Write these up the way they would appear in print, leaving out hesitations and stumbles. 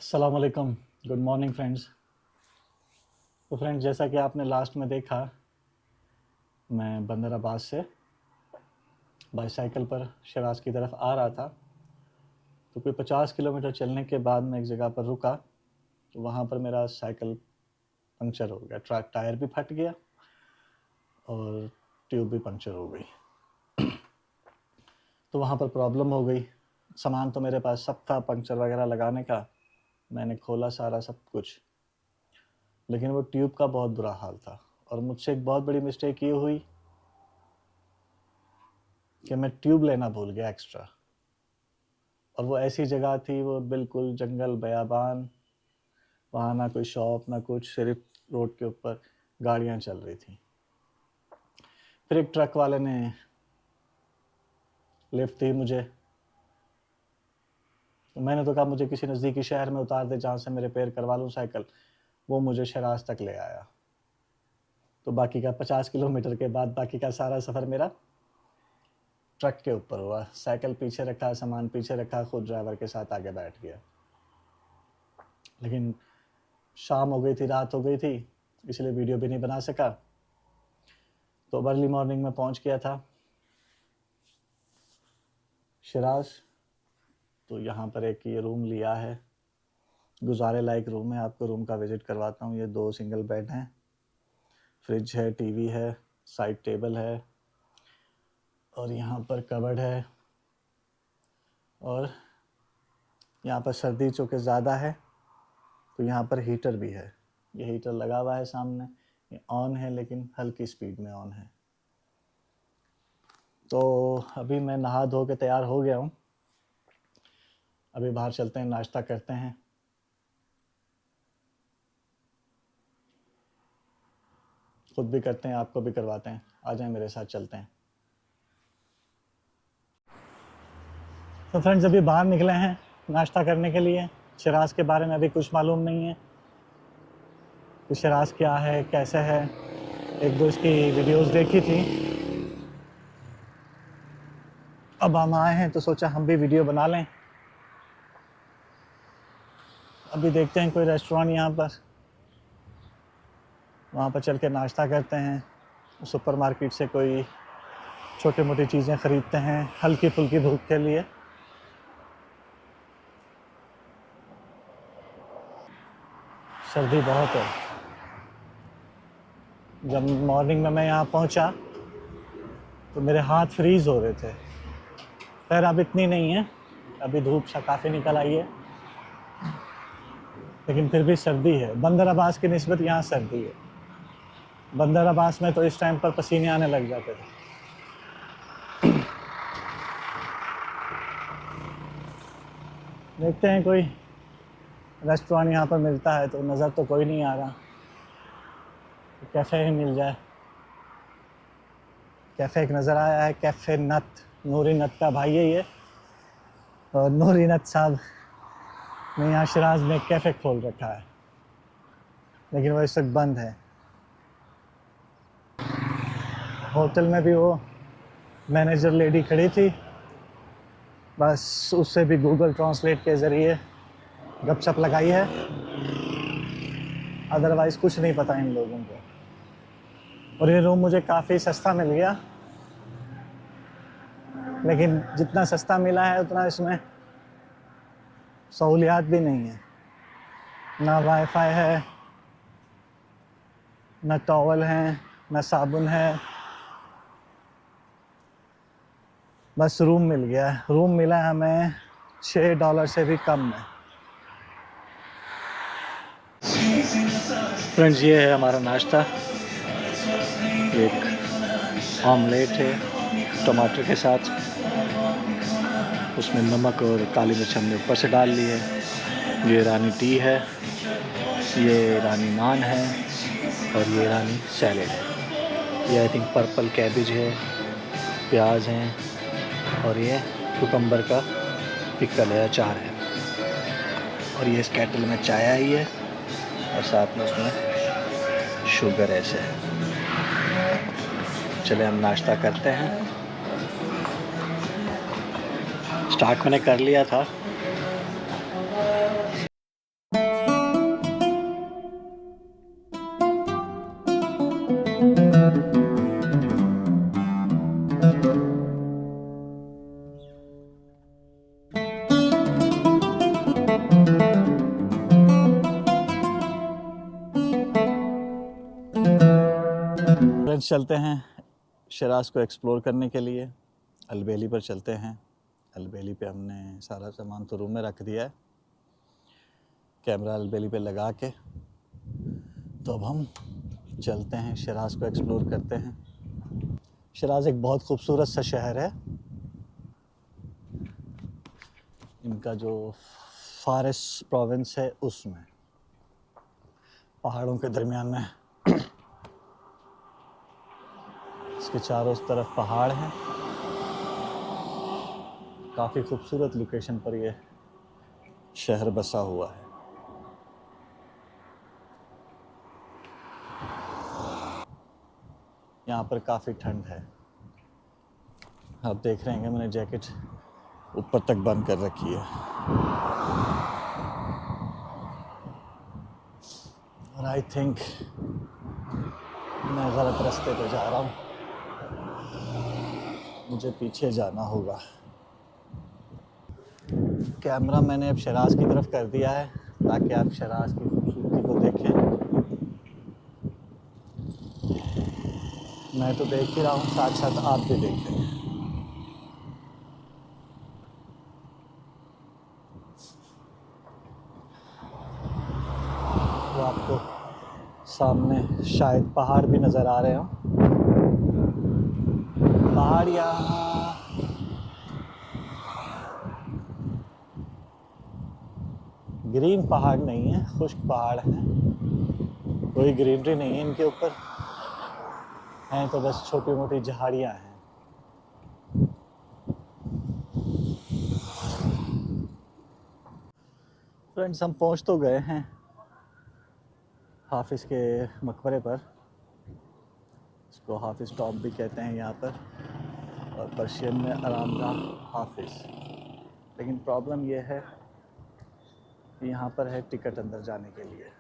अस्सलाम वालेकुम, good morning friends. तो फ्रेंड्स, जैसा कि आपने लास्ट में देखा, मैं बंदर अब्बास से बाईसाइकिल पर शिराज की तरफ आ रहा था। तो कोई 50 किलोमीटर चलने के बाद मैं एक जगह पर रुका, तो वहाँ पर मेरा साइकिल पंक्चर हो गया, ट्रक टायर भी फट गया और ट्यूब भी पंक्चर हो गई। तो वहाँ पर प्रॉब्लम हो गई। सामान तो मेरे पास सब था पंक्चर वगैरह लगाने का, मैंने खोला सारा सब कुछ, लेकिन वो ट्यूब का बहुत बुरा हाल था। और मुझसे एक बहुत बड़ी मिस्टेक ये हुई कि मैं ट्यूब लेना भूल गया एक्स्ट्रा। और वो ऐसी जगह थी, वो बिल्कुल जंगल बयाबान, वहाँ ना कोई शॉप ना कुछ, सिर्फ रोड के ऊपर गाड़ियाँ चल रही थी। फिर एक ट्रक वाले ने लिफ्ट दी मुझे, तो मैंने तो कहा मुझे किसी नज़दीकी शहर में उतार दे जहाँ से मैं रिपेयर करवा लूँ साइकिल। वो मुझे शिराज तक ले आया। तो बाकी का 50 किलोमीटर के बाद बाकी का सारा सफ़र मेरा ट्रक के ऊपर हुआ। साइकिल पीछे रखा, सामान पीछे रखा, खुद ड्राइवर के साथ आगे बैठ गया। लेकिन शाम हो गई थी, रात हो गई थी, इसलिए वीडियो भी नहीं बना सका। तो अर्ली मॉर्निंग में पहुंच गया था शिराज। तो यहाँ पर एक ये रूम लिया है, गुजारे लायक रूम है। आपको रूम का विज़िट करवाता हूँ। ये 2 सिंगल बेड हैं, फ्रिज है, टीवी है, साइड टेबल है, और यहाँ पर कबर्ड है। और यहाँ पर सर्दी चूँकि ज़्यादा है तो यहाँ पर हीटर भी है। ये हीटर लगा हुआ है सामने, ये ऑन है लेकिन हल्की स्पीड में ऑन है। तो अभी मैं नहा धो के तैयार हो गया हूँ। अभी बाहर चलते हैं, नाश्ता करते हैं। खुद भी करते हैं, आपको भी करवाते हैं। आ जाएं मेरे साथ, चलते हैं। तो फ्रेंड्स, अभी बाहर निकले हैं नाश्ता करने के लिए। शिराज के बारे में अभी कुछ मालूम नहीं है कि शिराज क्या है, कैसे है। एक दो इसकी वीडियोस देखी थी। अब हम आए हैं तो सोचा हम भी वीडियो बना लें। अभी देखते हैं कोई रेस्टोरेंट यहाँ पर, वहाँ पर चल के नाश्ता करते हैं। सुपरमार्केट से कोई छोटी मोटी चीज़ें ख़रीदते हैं हल्की फुल्की भूख के लिए। सर्दी बहुत है। जब मॉर्निंग में मैं यहाँ पहुँचा तो मेरे हाथ फ्रीज़ हो रहे थे। खैर अब इतनी नहीं है, अभी धूप सा काफ़ी निकल आई है, लेकिन फिर भी सर्दी है। बंदर अब्बास की निस्बत यहाँ सर्दी है। बंदर अब्बास में तो इस टाइम पर पसीने आने लग जाते थे। देखते हैं कोई रेस्टोरेंट यहाँ पर मिलता है, तो नज़र तो कोई नहीं आ रहा। तो कैफ़े ही मिल जाए। कैफ़े एक नज़र आया है, कैफ़े नत, नूरी नत का भाई है ये। और नूरी नत साहब ने यहाँ शिराज में कैफ़े खोल रखा है, लेकिन वो इस वक्त बंद है। होटल में भी वो मैनेजर लेडी खड़ी थी, बस उससे भी गूगल ट्रांसलेट के ज़रिए गपशप लगाई है। अदरवाइज़ कुछ नहीं पता इन लोगों को। और ये रूम मुझे काफ़ी सस्ता मिल गया, लेकिन जितना सस्ता मिला है उतना इसमें सहूलियात भी नहीं है। ना वाईफाई है, ना टॉवल है, ना साबुन है, बस रूम मिल गया है। रूम मिला है हमें $6 से भी कम में। फ्रेंड्स, ये है हमारा नाश्ता। एक ऑमलेट है टमाटर के साथ, उसमें नमक और काली मिर्च हमने ऊपर से डाल ली है। ये ईरानी टी है, ये ईरानी नान है, और ये ईरानी सैलेड है। ये आई थिंक पर्पल कैबेज है, प्याज हैं, और ये कुकम्बर का पिकल है, अचार है। और ये इस केटल में चाय आई है, और साथ में उसमें शुगर ऐसे है। चले हम नाश्ता करते हैं। स्टार्ट मैंने कर लिया था। फ्रेंड्स चलते हैं शिराज को एक्सप्लोर करने के लिए। अलबेली पर चलते हैं। अलबेली पे हमने सारा सामान तो रूम में रख दिया है, कैमरा अलबेली पे लगा के। तो अब हम चलते हैं, शिराज को एक्सप्लोर करते हैं। शिराज एक बहुत खूबसूरत सा शहर है। इनका जो फारिस प्रोविंस है उसमें पहाड़ों के दरमियान में इसके चारों तरफ पहाड़ हैं। काफ़ी खूबसूरत लोकेशन पर यह शहर बसा हुआ है। यहाँ पर काफ़ी ठंड है। आप देख रहे हैं मैंने जैकेट ऊपर तक बंद कर रखी है। और आई थिंक मैं गलत रास्ते पे जा रहा हूँ, मुझे पीछे जाना होगा। कैमरा मैंने अब शिराज की तरफ कर दिया है ताकि आप शिराज की खूबसूरती को देखें। मैं तो देख ही रहा हूँ, साथ साथ आप भी देखें। तो आपको सामने शायद पहाड़ भी नज़र आ रहे हो। पहाड़ यहाँ ग्रीन पहाड़ नहीं है, खुश्क पहाड़ है। कोई ग्रीनरी नहीं है इनके ऊपर, हैं तो बस छोटी मोटी झाड़ियाँ हैं। फ्रेंड्स हम पहुँच तो गए हैं हाफिज़ के मकबरे पर। इसको हाफिज़ टॉप भी कहते हैं यहाँ पर, और पर्शियन में आरामगाह हाफिज़। लेकिन प्रॉब्लम यह है कि यहाँ पर है टिकट अंदर जाने के लिए,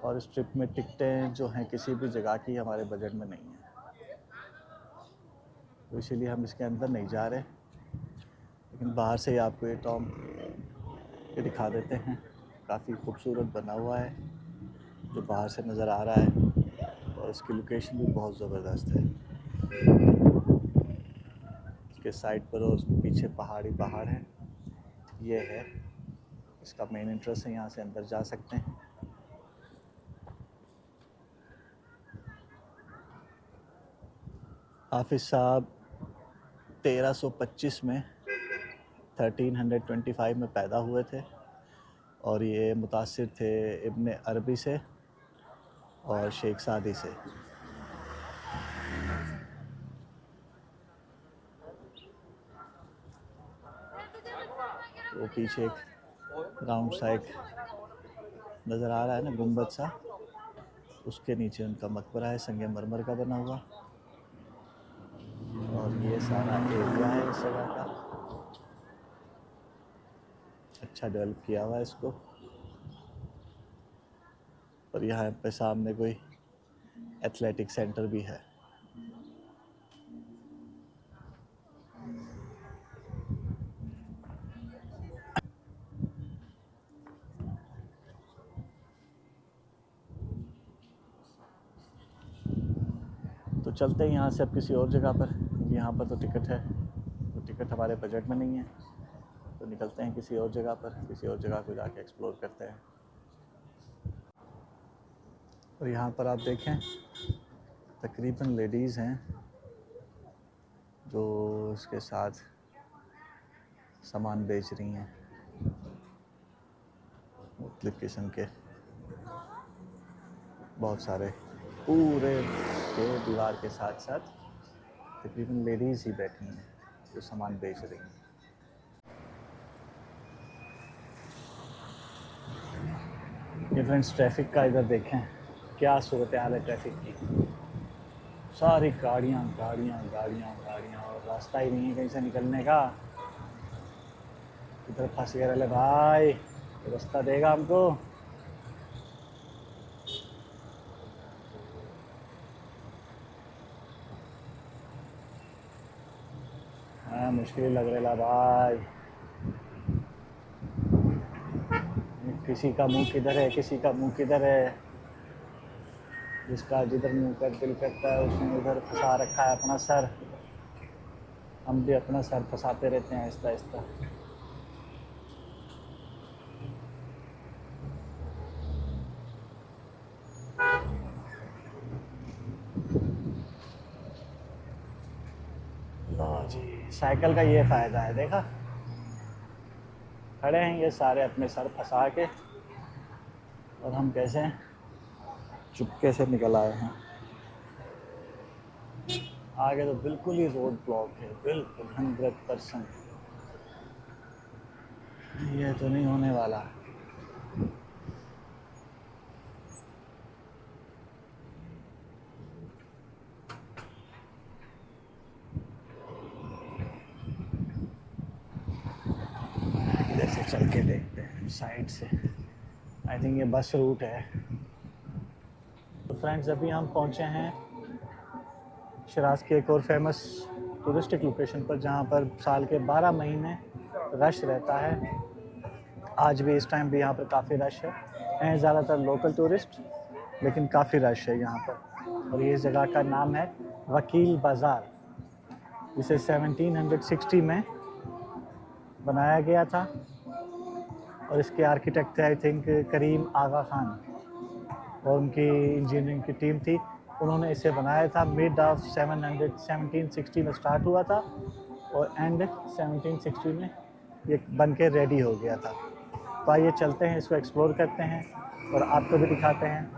और इस ट्रिप में टिकटें जो हैं किसी भी जगह की हमारे बजट में नहीं है, तो इसीलिए हम इसके अंदर नहीं जा रहे। लेकिन बाहर से ही आपको ये टॉम ये दिखा देते हैं। काफ़ी खूबसूरत बना हुआ है जो बाहर से नज़र आ रहा है, और इसकी लोकेशन भी बहुत ज़बरदस्त है। इसके साइड पर और पीछे पहाड़ी पहाड़ है। ये है इसका मेन इंटरेस्ट है, यहाँ से अंदर जा सकते हैं। हाफिज़ साहब 1325 में 1325 में पैदा हुए थे, और ये मुतासिर थे इब्न अरबी से और शेख सादी से। वो पीछे एक राउंड साइड नज़र आ रहा है ना, गुंबद सा, उसके नीचे उनका मकबरा है, संगे मरमर का बना हुआ। और ये सारा एरिया है इस जगह का, अच्छा डेवलप किया हुआ है इसको। और यहाँ पे सामने कोई एथलेटिक सेंटर भी है। तो चलते हैं यहाँ से अब किसी और जगह पर, क्योंकि यहाँ पर तो टिकट है, तो टिकट हमारे बजट में नहीं है। तो निकलते हैं किसी और जगह पर, किसी और जगह को जाके एक्सप्लोर करते हैं। और यहाँ पर आप देखें तकरीबन लेडीज़ हैं जो इसके साथ सामान बेच रही हैं, मुख्तलिफ़ किस्म के बहुत सारे। पूरे के दीवार के साथ साथ तकरीबन लेडीज़ ही बैठी हैं जो सामान बेच रही हैं। ये फ्रेंड्स ट्रैफिक का इधर देखें क्या सूरत हाल है ट्रैफिक की। सारी गाड़ियाँ गाड़ियाँ गाड़ियाँ गाड़ियाँ, और रास्ता ही नहीं है कहीं से निकलने का। इधर फंस गए रहे भाई, रास्ता देगा हमको। हाँ मुश्किल लग रहा भाई, किसी का मुंह किधर है, किसी का मुंह किधर है। जिसका जिधर मुँह कर दिल करता है उसने उधर फंसा रखा है अपना सर। हम भी अपना सर फंसाते रहते हैं आहिस्ता आहिस्ता। लो जी, साइकिल का ये फ़ायदा है, देखा खड़े हैं ये सारे अपने सर फंसा के, और हम कैसे चुपके से निकल आए हैं। आगे तो बिल्कुल ही रोड ब्लॉक है, बिल्कुल 100%। ये तो नहीं होने वाला। इधर से चल के देखते हैं साइड से। आई थिंक ये बस रूट है। तो फ्रेंड्स, अभी हम पहुंचे हैं शिराज की एक और फेमस टूरिस्टिक लोकेशन पर, जहां पर साल के 12 महीने रश रहता है। आज भी इस टाइम भी यहाँ पर काफ़ी रश है ज़्यादातर लोकल टूरिस्ट, लेकिन काफ़ी रश है यहाँ पर। और ये जगह का नाम है वकील बाज़ार, जिसे 1760 में बनाया गया था। और इसके आर्किटेक्ट थे आई थिंक करीम आगा खान, और उनकी इंजीनियरिंग की टीम थी। उन्होंने इसे बनाया था। मिड ऑफ 1760 में स्टार्ट हुआ था और एंड 1760 में ये बन के रेडी हो गया था। तो आइए चलते हैं, इसको एक्सप्लोर करते हैं और आपको भी दिखाते हैं।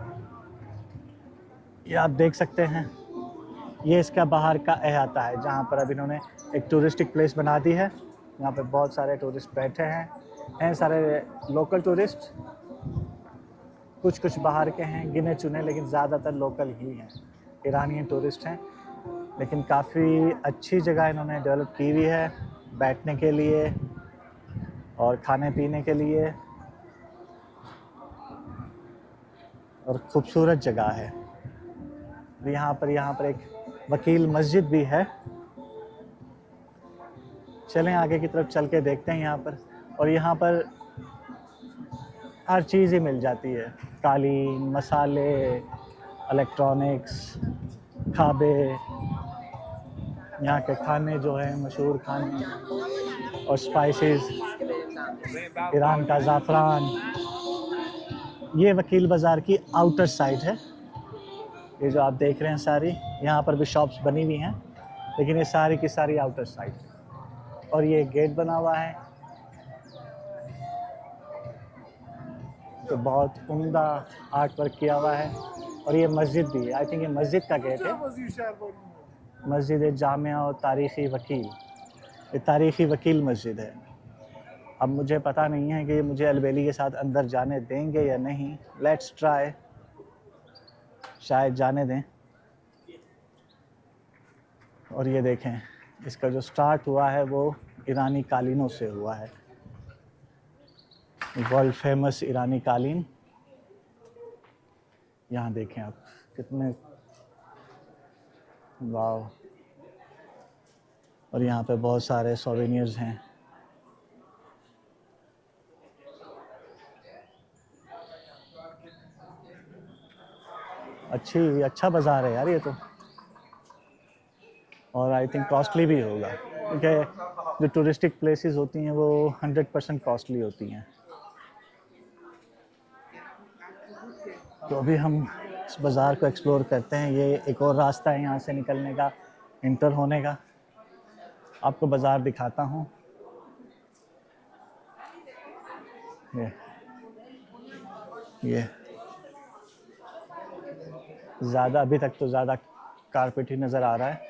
ये आप देख सकते हैं, ये इसका बाहर का अहाता है, जहाँ पर अब इन्होंने एक टूरिस्टिक प्लेस बना दी है। यहाँ पे बहुत सारे टूरिस्ट बैठे हैं सारे लोकल टूरिस्ट, कुछ बाहर के हैं गिने चुने, लेकिन ज़्यादातर लोकल ही हैं, ईरानी टूरिस्ट हैं। लेकिन काफ़ी अच्छी जगह इन्होंने डेवलप की हुई है बैठने के लिए और खाने पीने के लिए, और खूबसूरत जगह है। यहाँ पर एक वकील मस्जिद भी है। चलें आगे की तरफ चल के देखते हैं यहाँ पर। और यहाँ पर हर चीज़ ही मिल जाती है, कालीन, मसाले, इलेक्ट्रॉनिक्स, खाबे, यहाँ के खाने जो हैं मशहूर खाने, और स्पाइसेस, ईरान का ज़ाफ़रान। ये वकील बाज़ार की आउटर साइड है। ये जो आप देख रहे हैं सारी, यहाँ पर भी शॉप्स बनी हुई हैं, लेकिन ये सारी की सारी आउटर साइड। और ये गेट बना हुआ है, तो बहुत उम्दा आर्ट वर्क किया हुआ है। और ये मस्जिद भी है, आई थिंक ये मस्जिद का गेट है, मस्जिद जामिया और तारीख़ी वकील। ये तारीख़ी वकील मस्जिद है। अब मुझे पता नहीं है कि मुझे अलबेली के साथ अंदर जाने देंगे या नहीं। लेट्स ट्राई, शायद जाने दें। और ये देखें, इसका जो स्टार्ट हुआ है वो ईरानी कालीनों से हुआ है, वर्ल्ड फेमस ईरानी कालीन। यहाँ देखें आप कितने, वाव। और यहाँ पे बहुत सारे सोवेनियर्स हैं। अच्छा बाज़ार है यार ये तो। और आई थिंक कॉस्टली भी होगा, क्योंकि जो टूरिस्टिक प्लेसेस होती हैं वो 100% कॉस्टली होती हैं। तो अभी हम इस बाज़ार को एक्सप्लोर करते हैं। ये एक और रास्ता है यहाँ से निकलने का, इंटर होने का। आपको बाज़ार दिखाता हूँ। ये ज़्यादा, अभी तक तो ज़्यादा कारपेट ही नज़र आ रहा है।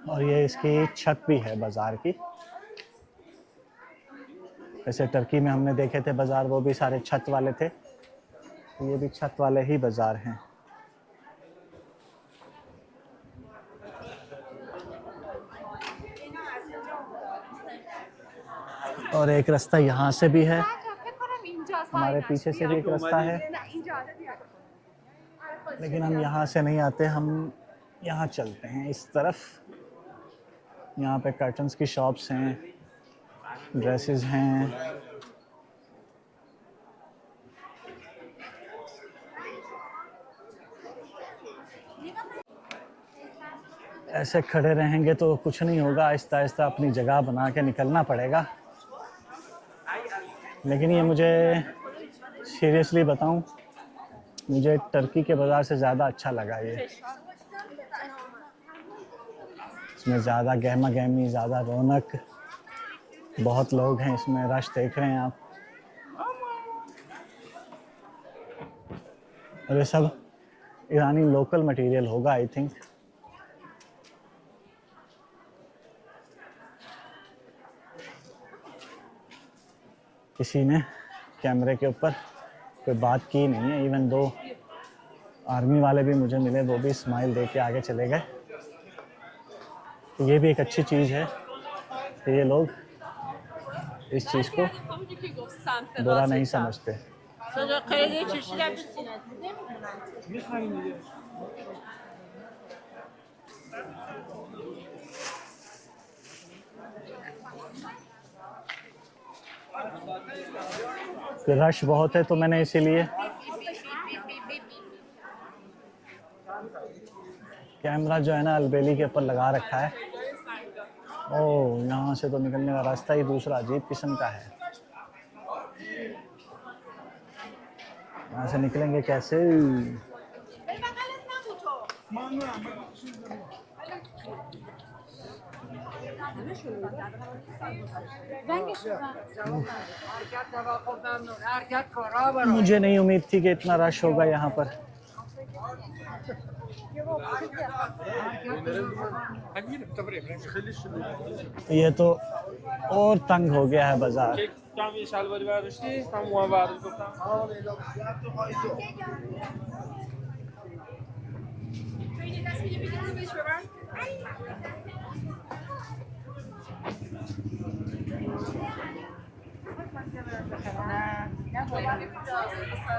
और ये इसकी छत भी है बाज़ार की। वैसे टर्की में हमने देखे थे बाज़ार, वो भी सारे छत वाले थे, तो ये भी छत वाले ही बाज़ार हैं। और एक रास्ता यहाँ से भी है, हमारे पीछे से भी एक रास्ता है, लेकिन हम यहाँ से नहीं आते, हम यहाँ चलते हैं इस तरफ। यहाँ पे कर्टन्स की शॉप्स हैं, ड्रेसेस हैं। ऐसे खड़े रहेंगे तो कुछ नहीं होगा, आहिस्ता आहिस्ता अपनी जगह बना के निकलना पड़ेगा। लेकिन ये मुझे सीरियसली बताऊं, मुझे टर्की के बाज़ार से ज़्यादा अच्छा लगा ये। इसमें ज़्यादा गहमा गहमी, ज़्यादा रौनक, बहुत लोग हैं इसमें, रश देख रहे हैं आप। और ये सब ईरानी लोकल मटेरियल होगा आई थिंक। किसी ने कैमरे के ऊपर कोई बात की नहीं है, इवन दो आर्मी वाले भी मुझे मिले, वो भी स्माइल दे के आगे चले गए। तो ये भी एक अच्छी चीज़ है कि ये लोग इस चीज़ को बुरा नहीं समझते। रश बहुत है तो मैंने इसीलिए कैमरा जो है ना अलबेली के ऊपर लगा रखा है। ओह, यहाँ से तो निकलने का रास्ता ही दूसरा अजीब किस्म का है। यहाँ से निकलेंगे कैसे? मुझे नहीं उम्मीद थी कि इतना रश होगा यहाँ पर। ये तो और तंग हो गया है बाजार।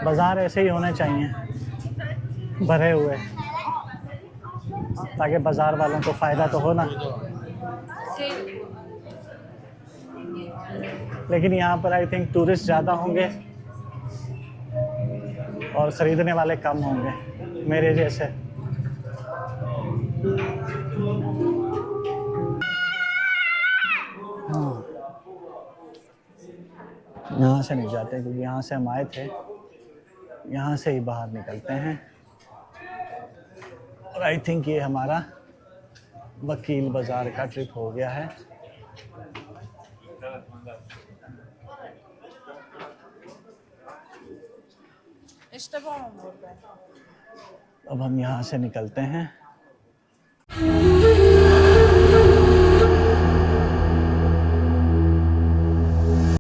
बाजार ऐसे ही होने चाहिए, भरे हुए, ताकि बाजार वालों को फ़ायदा तो हो ना। लेकिन यहाँ पर आई थिंक टूरिस्ट ज़्यादा होंगे और ख़रीदने वाले कम होंगे मेरे जैसे। हाँ, यहाँ से नहीं जाते क्योंकि यहाँ से हम आए थे, यहाँ से ही बाहर निकलते हैं। और आई थिंक ये हमारा वकील बाज़ार का ट्रिप हो गया है। अब हम यहाँ से निकलते हैं।